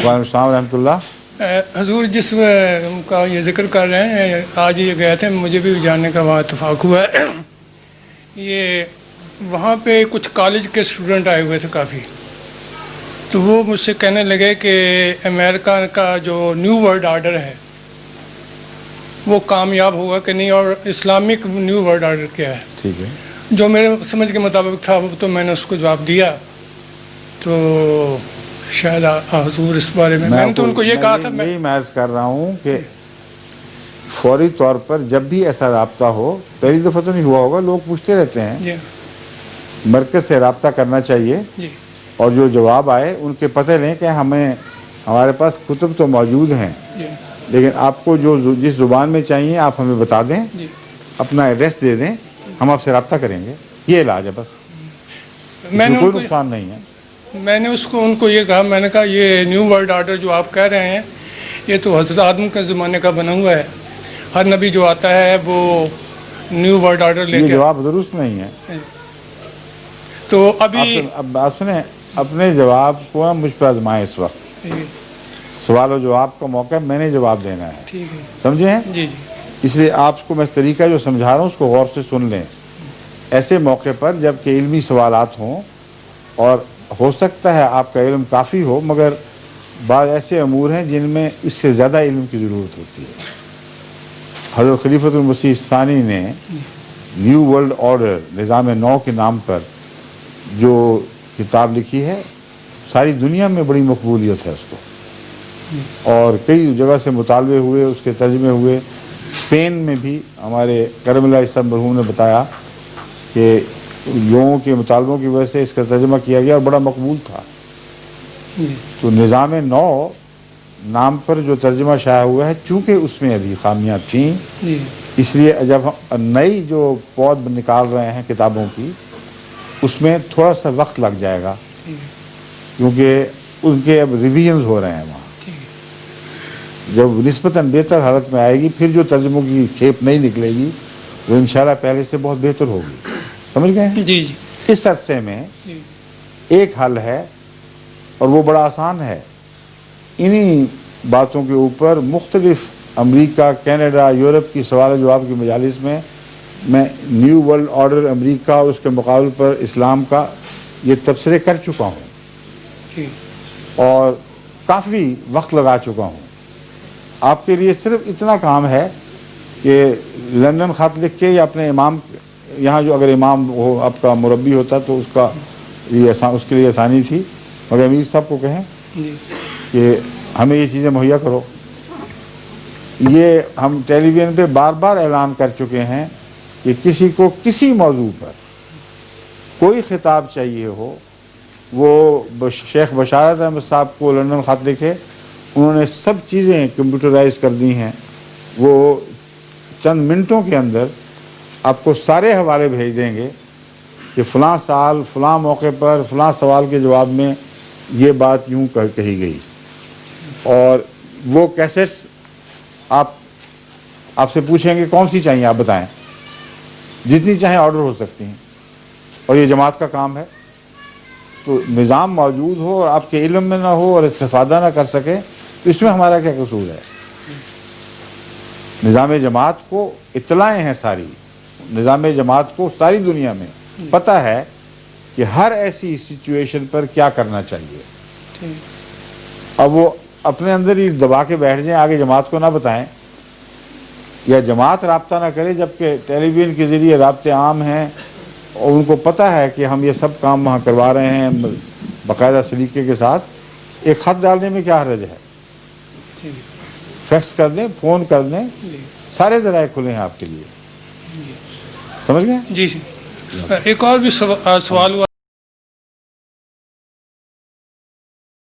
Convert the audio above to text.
السلام رحمۃ اللہ۔ حضور جس کا یہ ذکر کر رہے ہیں، آج یہ گئے تھے، مجھے بھی جاننے کا وہاں اتفاق ہوا ہے۔ یہ وہاں پہ کچھ کالج کے اسٹوڈنٹ آئے ہوئے تھے کافی، تو وہ مجھ سے کہنے لگے کہ امریکہ کا جو نیو ورلڈ آرڈر ہے وہ کامیاب ہوگا کہ نہیں، اور اسلامک نیو ورلڈ آرڈر کیا ہے۔ ٹھیک ہے، جو میرے سمجھ کے مطابق تھا وہ تو میں نے اس کو جواب دیا، تو شاید حضور اس بارے میں نے تو ان کو یہ کہا تھا، یہی میں عرض کر رہا ہوں کہ فوری طور پر جب بھی ایسا رابطہ ہو، پہلی دفعہ تو نہیں ہوا ہوگا، لوگ پوچھتے رہتے ہیں، جی مرکز سے رابطہ کرنا چاہیے، جی اور جو جواب آئے ان کے پتہ لیں کہ ہمارے پاس کتب تو موجود ہیں، جی لیکن آپ کو جس زبان میں چاہیے آپ ہمیں بتا دیں، جی اپنا ایڈریس دے دیں، ہم آپ سے رابطہ کریں گے۔ یہ علاج ہے بس، میں نے کوئی نقصان نہیں ہے۔ میں نے ان کو یہ کہا، میں نے کہا یہ نیو ورلڈ آرڈر جو آپ کہہ رہے ہیں یہ تو حضرت آدم کے زمانے کا بنا ہوا ہے، ہر نبی جو آتا ہے وہ نیو ورلڈ آرڈر لے یہ کے جواب درست نہیں ہے۔ تو ابھی اب آپ سنیں، اپنے جواب کو مجھ پر آزمائیں۔ اس وقت سوال و جواب کا موقع میں نے جواب دینا ہے، ٹھیک ہے، سمجھے ہیں؟ جی جی اس لیے آپ کو میں طریقہ جو سمجھا رہا ہوں اس کو غور سے سن لیں۔ ایسے موقع پر جب کہ علمی سوالات ہوں، اور ہو سکتا ہے آپ کا علم کافی ہو، مگر بعض ایسے امور ہیں جن میں اس سے زیادہ علم کی ضرورت ہوتی ہے۔ حضرت خلیفۃ المسیح ثانی نے نیو ورلڈ آرڈر، نظام نو کے نام پر جو کتاب لکھی ہے، ساری دنیا میں بڑی مقبولیت ہے اس کو، اور کئی جگہ سے مطالبے ہوئے، اس کے ترجمے ہوئے۔ اسپین میں بھی ہمارے کرم اللہ عیسیٰ مرحوم نے بتایا کہ لوگوں کے مطالبوں کی وجہ سے اس کا ترجمہ کیا گیا اور بڑا مقبول تھا۔ تو نظام نو نام پر جو ترجمہ شائع ہوا ہے، چونکہ اس میں ابھی خامیاں تھیں، اس لیے جب ہم نئی جو پود نکال رہے ہیں کتابوں کی، اس میں تھوڑا سا وقت لگ جائے گا، کیونکہ ان کے اب ریویژنز ہو رہے ہیں وہاں۔ جب نسبتاً بہتر حالت میں آئے گی، پھر جو ترجموں کی کھیپ نہیں نکلے گی وہ انشاءاللہ پہلے سے بہت بہتر ہوگی۔ سمجھ گئے ہیں؟ جی جی اس عرصے میں ایک حل ہے، اور وہ بڑا آسان ہے۔ انہی باتوں کے اوپر مختلف امریکہ، کینیڈا، یورپ کی سوال و جواب کی مجالس میں نیو ورلڈ آرڈر امریکہ اور اس کے مقابل پر اسلام کا یہ تبصرے کر چکا ہوں، اور کافی وقت لگا چکا ہوں۔ آپ کے لیے صرف اتنا کام ہے کہ لندن خط لکھ کے، یا اپنے امام یہاں، جو اگر امام ہو آپ کا مربی ہوتا تو اس کے لیے آسانی تھی، مگر امیر صاحب کو کہیں کہ ہمیں یہ چیزیں مہیا کرو۔ یہ ہم ٹیلی ویژن پہ بار بار اعلان کر چکے ہیں کہ کسی کو کسی موضوع پر کوئی خطاب چاہیے ہو، وہ شیخ بشارت احمد صاحب کو لندن خط لکھے، انہوں نے سب چیزیں کمپیوٹرائز کر دی ہیں، وہ چند منٹوں کے اندر آپ کو سارے حوالے بھیج دیں گے کہ فلاں سال فلاں موقع پر فلاں سوال کے جواب میں یہ بات یوں کہی گئی، اور وہ کیسٹس آپ سے پوچھیں گے کون سی چاہیے، آپ بتائیں، جتنی چاہیں آرڈر ہو سکتی ہیں، اور یہ جماعت کا کام ہے۔ تو نظام موجود ہو اور آپ کے علم میں نہ ہو اور استفادہ نہ کر سکے تو اس میں ہمارا کیا قصور ہے؟ نظام جماعت کو اطلاعیں ہیں ساری، نظام جماعت کو ساری دنیا میں پتہ ہے کہ ہر ایسی سچویشن پر کیا کرنا چاہیے۔ اب وہ اپنے اندر ہی دبا کے بیٹھ جائیں، آگے جماعت کو نہ بتائیں، یا جماعت رابطہ نہ کرے، جبکہ ٹیلی ویژن کے ذریعے رابطے عام ہیں، اور ان کو پتہ ہے کہ ہم یہ سب کام وہاں کروا رہے ہیں باقاعدہ سلیقے کے ساتھ۔ ایک خط ڈالنے میں کیا حرج ہے؟ فیکس کر دیں، فون کر دیں، سارے ذرائع کھلے ہیں آپ کے لیے۔ سمجھ گئے؟ جی۔ ایک اور بھی سوال ہوا